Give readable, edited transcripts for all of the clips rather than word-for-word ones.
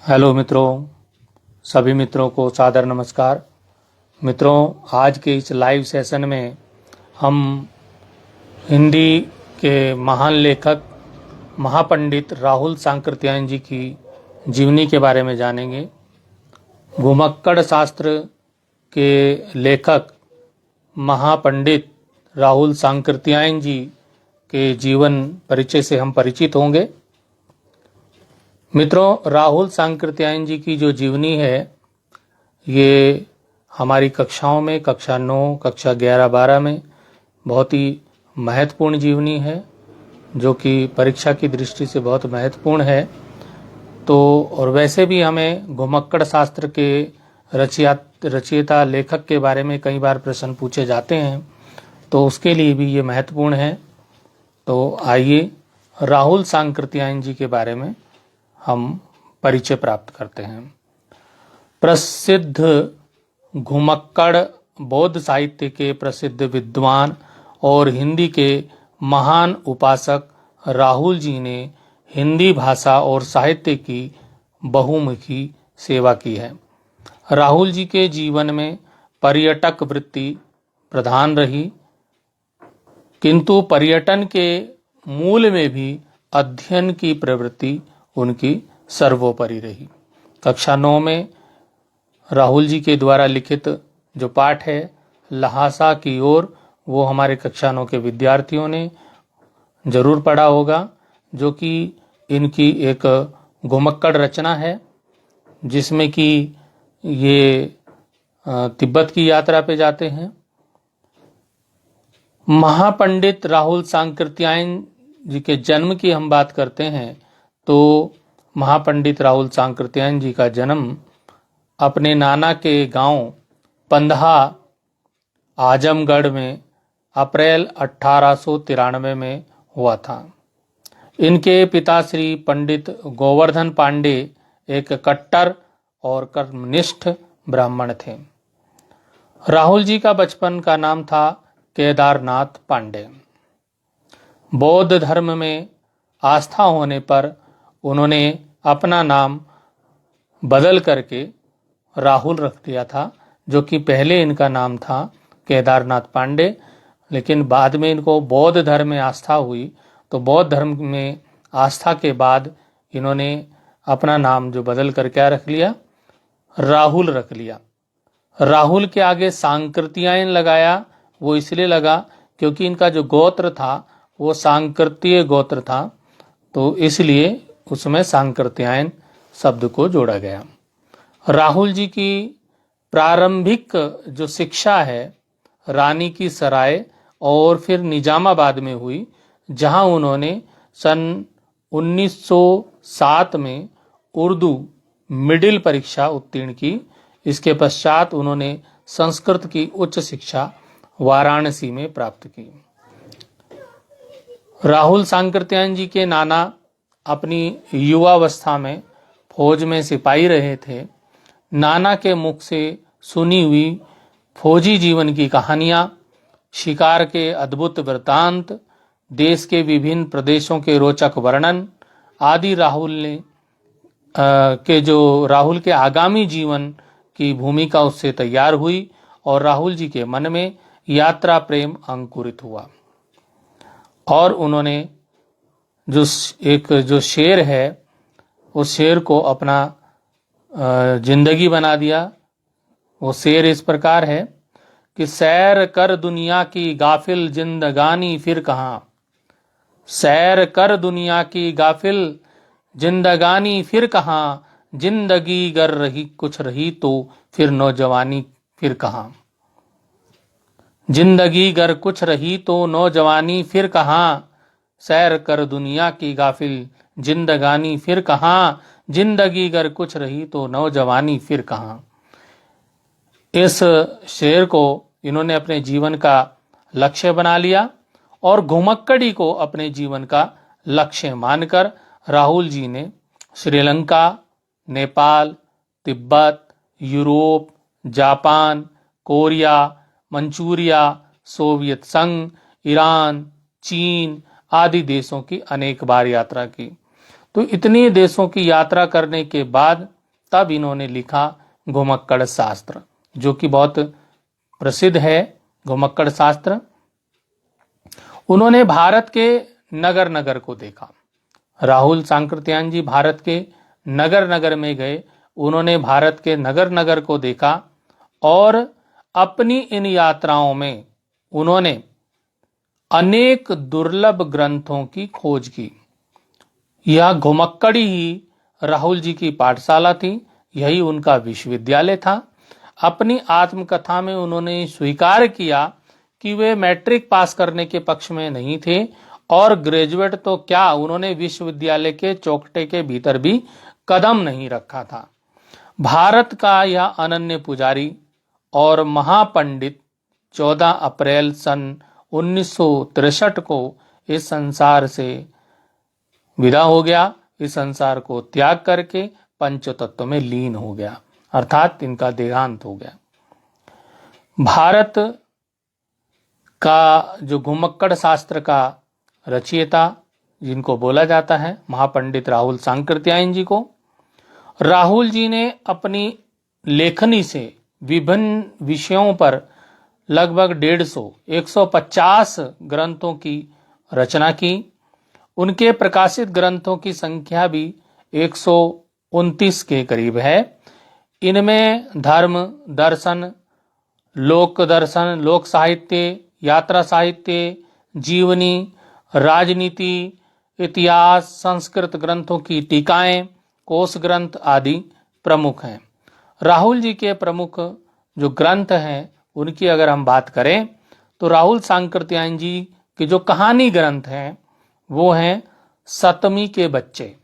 Hello मित्रों, सभी मित्रों को सादर नमस्कार। मित्रों, आज के इस लाइव सेशन में हम हिंदी के महान लेखक महापंडित राहुल सांकृत्यायन जी की जीवनी के बारे में जानेंगे। घुमक्कड़ शास्त्र के लेखक महापंडित राहुल सांकृत्यायन जी के जीवन परिचय से हम परिचित होंगे। मित्रों, राहुल सांकृत्यायन जी की जो जीवनी है ये हमारी कक्षाओं में कक्षा 9, कक्षा 11-12 में बहुत ही महत्वपूर्ण जीवनी है, जो कि परीक्षा की दृष्टि से बहुत महत्वपूर्ण है। तो और वैसे भी हमें घुमक्कड़ शास्त्र के रचयिता लेखक के बारे में कई बार प्रश्न पूछे जाते हैं, तो उसके लिए भी ये महत्वपूर्ण है। तो आइए राहुल सांकृत्यायन जी के बारे में हम परिचय प्राप्त करते हैं। प्रसिद्ध घुमक्कड़ बौद्ध साहित्य के प्रसिद्ध विद्वान और हिंदी के महान उपासक राहुल जी ने हिंदी भाषा और साहित्य की बहुमुखी सेवा की है। राहुल जी के जीवन में पर्यटक वृत्ति प्रधान रही, किंतु पर्यटन के मूल में भी अध्ययन की प्रवृत्ति उनकी सर्वोपरि रही। कक्षा 9 में राहुल जी के द्वारा लिखित जो पाठ है लहासा की ओर, वो हमारे कक्षा 9 के विद्यार्थियों ने जरूर पढ़ा होगा, जो कि इनकी एक घुमक्कड़ रचना है, जिसमें कि ये तिब्बत की यात्रा पे जाते हैं। महापंडित राहुल सांकृत्यायन जी के जन्म की हम बात करते हैं तो महापंडित राहुल सांकृत्यायन जी का जन्म अपने नाना के गांव पंधा आजमगढ़ में अप्रैल 1893 में हुआ था। इनके पिता श्री पंडित गोवर्धन पांडे एक कट्टर और कर्मनिष्ठ ब्राह्मण थे। राहुल जी का बचपन का नाम था केदारनाथ पांडे। बौद्ध धर्म में आस्था होने पर उन्होंने अपना नाम बदल करके राहुल रख दिया था, जो कि पहले इनका नाम था केदारनाथ पांडे, लेकिन बाद में इनको बौद्ध धर्म में आस्था हुई, तो बौद्ध धर्म में आस्था के बाद इन्होंने अपना नाम जो बदल कर क्या रख लिया, राहुल रख लिया। राहुल के आगे सांकृत्यायन लगाया, वो इसलिए लगा क्योंकि इनका जो गोत्र था वो सांकृत्य गोत्र था, तो इसलिए उसमें सांकृत्यायन शब्द को जोड़ा गया। राहुल जी की प्रारंभिक जो शिक्षा है रानी की सराय और फिर निजामाबाद में हुई, जहां उन्होंने सन 1907 में उर्दू मिडिल परीक्षा उत्तीर्ण की। इसके पश्चात उन्होंने संस्कृत की उच्च शिक्षा वाराणसी में प्राप्त की। राहुल सांकृत्यायन जी के नाना अपनी युवावस्था में फौज में सिपाही रहे थे। नाना के मुख से सुनी हुई फौजी जीवन की कहानियां, शिकार के अद्भुत वृत्तांत, देश के विभिन्न प्रदेशों के रोचक वर्णन आदि राहुल के आगामी जीवन की भूमिका उससे तैयार हुई और राहुल जी के मन में यात्रा प्रेम अंकुरित हुआ। और उन्होंने जो शेर है उस शेर को अपना जिंदगी बना दिया। वो शेर इस प्रकार है कि सैर कर दुनिया की गाफिल जिंदगानी फिर कहाँ, सैर कर दुनिया की गाफिल जिंदगानी फिर कहाँ, जिंदगी गर रही कुछ रही तो फिर नौजवानी फिर कहाँ, जिंदगी गर कुछ रही तो नौजवानी फिर कहाँ, सैर कर दुनिया की गाफिल जिंदगानी फिर कहाँ, जिंदगी गर कुछ रही तो नौजवानी फिर कहाँ। इस शेर को इन्होंने अपने जीवन का लक्ष्य बना लिया और घुमक्कड़ी को अपने जीवन का लक्ष्य मानकर राहुल जी ने Sri Lanka, Nepal, Tibet, Europe, Japan, Korea, Manchuria, Soviet संघ, ईरान, चीन आदि देशों की अनेक बार यात्रा की। तो इतनी देशों की यात्रा करने के बाद तब इन्होंने लिखा घुमक्कड़ शास्त्र, जो कि बहुत प्रसिद्ध है। घुमक्कड़ शास्त्र उन्होंने भारत के नगर नगर को देखा। राहुल सांकृत्यायन जी भारत के नगर नगर में गए, उन्होंने भारत के नगर नगर को देखा और अपनी इन यात्राओं में उन्होंने अनेक दुर्लभ ग्रंथों की खोज की। यह घुमक्कड़ी ही राहुल जी की पाठशाला थी, यही उनका विश्वविद्यालय था। अपनी आत्मकथा में उन्होंने स्वीकार किया कि वे मैट्रिक पास करने के पक्ष में नहीं थे और ग्रेजुएट तो क्या, उन्होंने विश्वविद्यालय के चौखटे के भीतर भी कदम नहीं रखा था। भारत का यह अनन्य पुजारी और महापंडित 14 अप्रैल सन 1963 को इस संसार से विदा हो गया। इस संसार को त्याग करके पंचतत्व में लीन हो गया, अर्थात इनका देहांत हो गया। भारत का जो घुमक्कड़ शास्त्र का रचयिता जिनको बोला जाता है महापंडित राहुल सांकृत्यायन जी को, राहुल जी ने अपनी लेखनी से विभिन्न विषयों पर लगभग 150 ग्रंथों की रचना की। उनके प्रकाशित ग्रंथों की संख्या भी 129 के करीब है। इनमें धर्म, दर्शन, लोक दर्शन, लोक साहित्य, यात्रा साहित्य, जीवनी, राजनीति, इतिहास, संस्कृत ग्रंथों की टीकाएं, कोश ग्रंथ आदि प्रमुख हैं। राहुल जी के प्रमुख जो ग्रंथ हैं उनकी अगर हम बात करें तो राहुल सांकृत्यायन जी के जो कहानी ग्रंथ हैं वो हैं सतमी के बच्चे,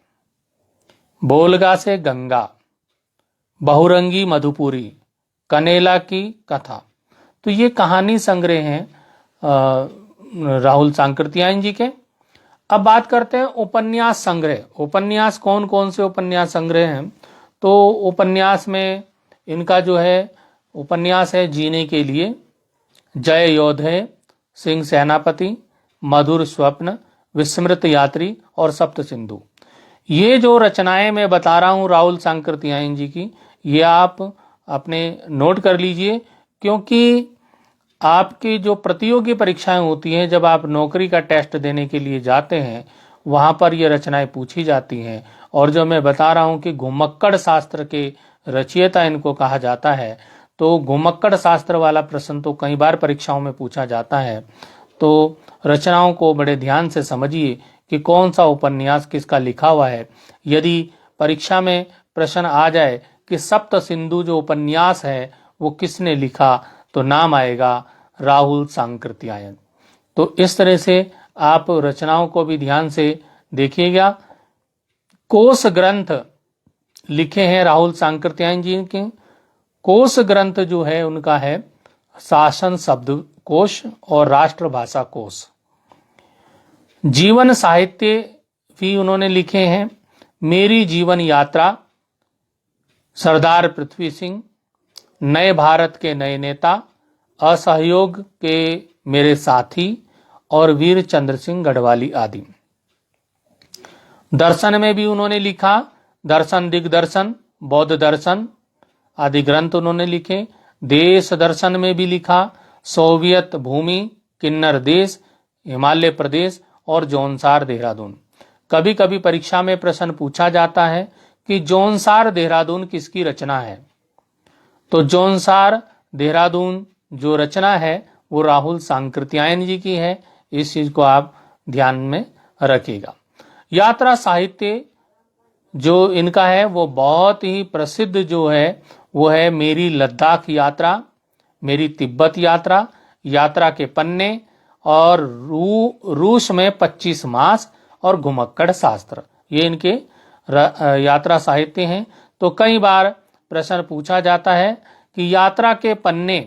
बोलगा से गंगा, बहुरंगी मधुपुरी, कनेला की कथा। तो ये कहानी संग्रह हैं राहुल सांकृत्यायन जी के। अब बात करते हैं उपन्यास संग्रह। उपन्यास कौन कौन से उपन्यास संग्रह हैं? तो उपन्यास में इनका जो है उपन्यास है जीने के लिए, जय योद्धे, सिंह सेनापति, मधुर स्वप्न, विस्मृत यात्री और सप्त सिंधु। ये जो रचनाएं मैं बता रहा हूं राहुल सांकृत्यायन जी की, ये आप अपने नोट कर लीजिए, क्योंकि आपकी जो प्रतियोगी परीक्षाएं होती हैं, जब आप नौकरी का टेस्ट देने के लिए जाते हैं, वहां पर ये रचनाएं पूछी जाती हैं। और जो मैं बता रहा हूं कि घुमक्कड़ शास्त्र के रचयिता इनको कहा जाता है, तो घुमक्कड़ शास्त्र वाला प्रश्न तो कई बार परीक्षाओं में पूछा जाता है। तो रचनाओं को बड़े ध्यान से समझिए कि कौन सा उपन्यास किसका लिखा हुआ है। यदि परीक्षा में प्रश्न आ जाए कि सप्त सिंधु जो उपन्यास है वो किसने लिखा, तो नाम आएगा राहुल सांकृत्यायन। तो इस तरह से आप रचनाओं को भी ध्यान से देखिएगा। कोश ग्रंथ लिखे हैं राहुल सांकृत्यायन जी के। कोश ग्रंथ जो है उनका है शासन शब्द कोश और राष्ट्रभाषा कोश। जीवन साहित्य भी उन्होंने लिखे हैं। मेरी जीवन यात्रा, सरदार पृथ्वी सिंह, नए भारत के नए नेता, असहयोग के मेरे साथी और वीर चंद्र सिंह गढ़वाली आदि। दर्शन में भी उन्होंने लिखा, दर्शन दिग्दर्शन, बौद्ध दर्शन आदि ग्रंथ उन्होंने लिखे। देश दर्शन में भी लिखा, सोवियत भूमि, किन्नर देश, हिमालय प्रदेश और जौनसार देहरादून। कभी कभी परीक्षा में प्रश्न पूछा जाता है कि जौनसार देहरादून किसकी रचना है, तो जौनसार देहरादून जो रचना है वो राहुल सांकृत्यायन जी की है। इस चीज को आप ध्यान में रखिएगा। यात्रा साहित्य जो इनका है वो बहुत ही प्रसिद्ध जो है वो है मेरी लद्दाख यात्रा, मेरी तिब्बत यात्रा, यात्रा के पन्ने और रूस में 25 मास और घुमक्कड़ शास्त्र। ये इनके यात्रा साहित्य हैं। तो कई बार प्रश्न पूछा जाता है कि यात्रा के पन्ने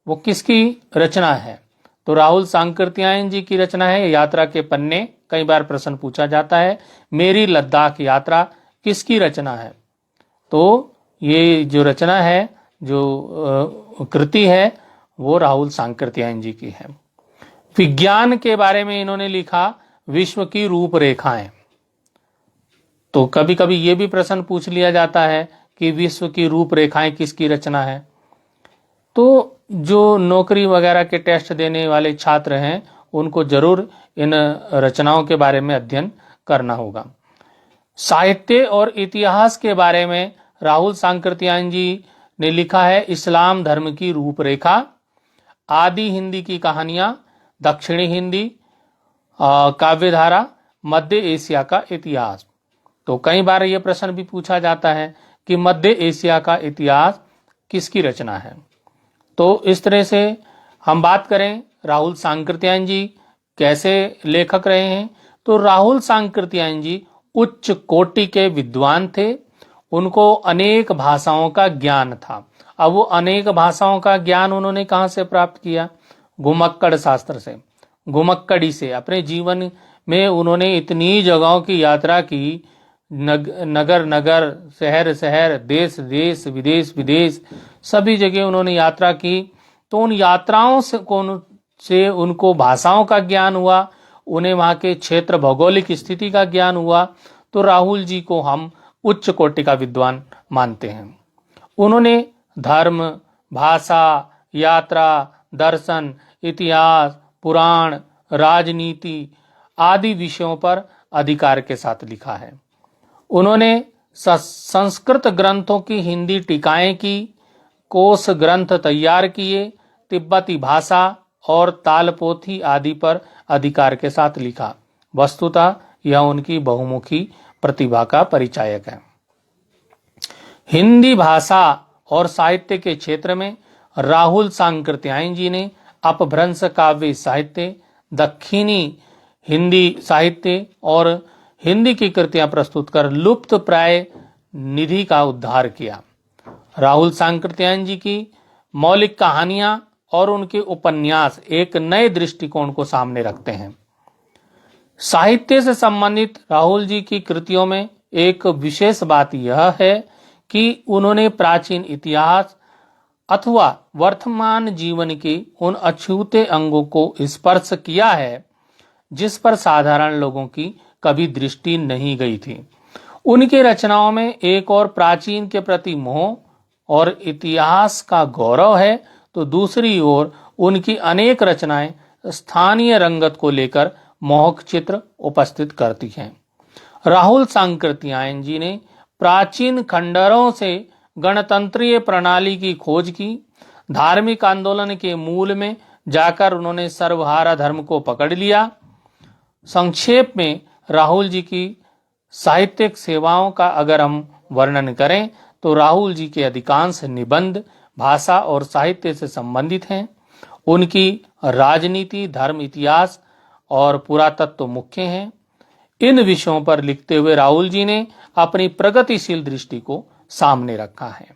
वो किसकी रचना है, तो राहुल सांकृत्यायन जी की रचना है यात्रा के पन्ने। कई बार प्रश्न पूछा जाता है मेरी लद्दाख यात्रा किसकी रचना है, तो ये जो रचना है, जो कृति है, वो राहुल सांकृत्यायन जी की है। विज्ञान के बारे में इन्होंने लिखा विश्व की रूपरेखाएं। तो कभी कभी ये भी प्रश्न पूछ लिया जाता है कि विश्व की रूपरेखाएं किसकी रचना है। तो जो नौकरी वगैरह के टेस्ट देने वाले छात्र हैं उनको जरूर इन रचनाओं के बारे में अध्ययन करना होगा। साहित्य और इतिहास के बारे में राहुल सांकृत्यायन जी ने लिखा है, इस्लाम धर्म की रूपरेखा, आदि हिंदी की कहानियां, दक्षिणी हिंदी काव्यधारा, मध्य एशिया का इतिहास। तो कई बार यह प्रश्न भी पूछा जाता है कि मध्य एशिया का इतिहास किसकी रचना है। तो इस तरह से हम बात करें राहुल सांकृत्यायन जी कैसे लेखक रहे हैं, तो राहुल सांकृत्यायन जी उच्च कोटि के विद्वान थे। उनको अनेक भाषाओं का ज्ञान था। अब वो अनेक भाषाओं का ज्ञान उन्होंने कहाँ से प्राप्त किया? घुमक्कड़ शास्त्र से, घुमक्कड़ी से। अपने जीवन में उन्होंने इतनी जगहों की यात्रा की, नगर नगर, शहर शहर, देश देश, विदेश विदेश, सभी जगह उन्होंने यात्रा की। तो उन यात्राओं से उनको भाषाओं का ज्ञान हुआ, उन्हें वहाँ के क्षेत्र भौगोलिक स्थिति का ज्ञान हुआ। तो राहुल जी को हम उच्च कोटि का विद्वान मानते हैं। उन्होंने धर्म, भाषा, यात्रा, दर्शन, इतिहास, पुराण, राजनीति आदि विषयों पर अधिकार के साथ लिखा है। उन्होंने संस्कृत ग्रंथों की हिंदी टीकाएं की, कोश ग्रंथ तैयार किए, तिब्बती भाषा और तालपोथी आदि पर अधिकार के साथ लिखा। वस्तुतः यह उनकी बहुमुखी प्रतिभा का परिचायक है। हिंदी भाषा और साहित्य के क्षेत्र में राहुल सांकृत्यायन जी ने अपभ्रंश काव्य साहित्य, दक्षिणी हिंदी साहित्य और हिंदी की कृतियां प्रस्तुत कर लुप्त प्राय निधि का उद्धार किया। राहुल सांकृत्यायन जी की मौलिक कहानियां और उनके उपन्यास एक नए दृष्टिकोण को सामने रखते हैं। साहित्य से संबंधित राहुल जी की कृतियों में एक विशेष बात यह है कि उन्होंने प्राचीन इतिहास अथवा वर्तमान जीवन के उन अछूते अंगों को स्पर्श किया है जिस पर साधारण लोगों की कभी दृष्टि नहीं गई थी। उनकी रचनाओं में एक और प्राचीन के प्रति मोह और इतिहास का गौरव है, तो दूसरी ओर उनकी अनेक रचनाएं स्थानीय रंगत को लेकर मोहक चित्र उपस्थित करती हैं। राहुल सांकृत्यायन जी ने प्राचीन खंडहरों से गणतंत्रीय प्रणाली की खोज की। धार्मिक आंदोलन के मूल में जाकर उन्होंने सर्वहारा धर्म को पकड़ लिया। संक्षेप में राहुल जी की साहित्यिक सेवाओं का अगर हम वर्णन करें तो राहुल जी के अधिकांश निबंध भाषा और साहित्य से संबंधित हैं। उनकी राजनीति, धर्म, इतिहास और पुरातत्व मुख्य हैं। इन विषयों पर लिखते हुए राहुल जी ने अपनी प्रगतिशील दृष्टि को सामने रखा है।